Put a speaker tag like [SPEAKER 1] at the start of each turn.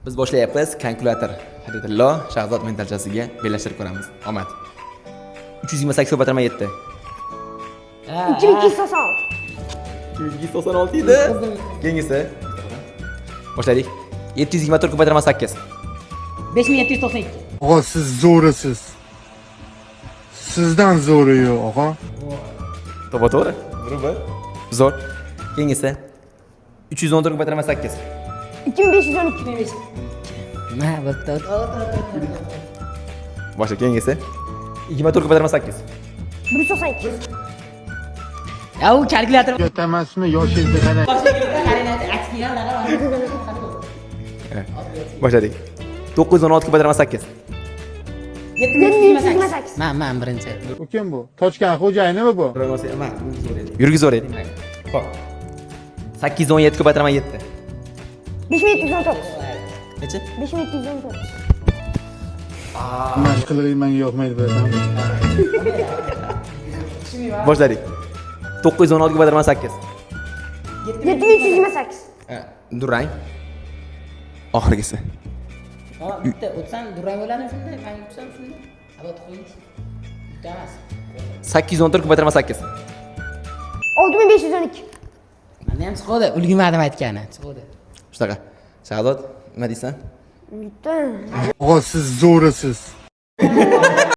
[SPEAKER 1] Biz boshlayapmiz. Kalkulyator. Hadidillo, Shahzod mentalchasiga bellashtirib ko'ramiz. Omad. 328 ko'paytirma 7.
[SPEAKER 2] 2296.
[SPEAKER 1] 2296 edi. Keyingisi. Boshladik. 724 ko'paytirma 8.
[SPEAKER 2] 5792.
[SPEAKER 3] Og'a siz zo'risiz. Sizdan zo'ri yo'q, og'a.
[SPEAKER 1] To'g'ri. Grubi. Zo'r. Keyingisi. 314 ko'paytirma 8.
[SPEAKER 2] 2512.
[SPEAKER 4] Ma, bo'pti.
[SPEAKER 1] Boshla keyingisi. 24 ko'paytirma 8.
[SPEAKER 2] 192.
[SPEAKER 4] Ya u kalkulyator.
[SPEAKER 3] Katta emasmi, yoshingizni qarang.
[SPEAKER 1] Boshladik. 916 ko'paytirma 8.
[SPEAKER 2] 728.
[SPEAKER 4] Men birinchi.
[SPEAKER 3] Bu kim bu? Tochkan xo'jayinimi bu?
[SPEAKER 1] Yurgi zo'r edi. Xo'p. 817 ko'paytirma 7.
[SPEAKER 2] 5719.
[SPEAKER 1] Necha?
[SPEAKER 2] 5719.
[SPEAKER 3] Mashqiligi menga yoqmaydi bilasanmi?
[SPEAKER 1] Boshladik. 916 ko'paytirma 8.
[SPEAKER 2] 7328.
[SPEAKER 1] Durang. Oxirgisi.
[SPEAKER 4] Ha, bitta o'tsam durang bo'ladi shunda, men o'tsam shunda. Abot qo'ying. Bitta emas.
[SPEAKER 1] 814 ko'paytirma 8.
[SPEAKER 2] 6512.
[SPEAKER 4] Menda ham chiqadi, ulgurmadim aytgani, chiqadi.
[SPEAKER 1] Shunaqa. Shahzod, nima deysan?
[SPEAKER 2] Bitta.
[SPEAKER 3] Og'a siz zo'risiz.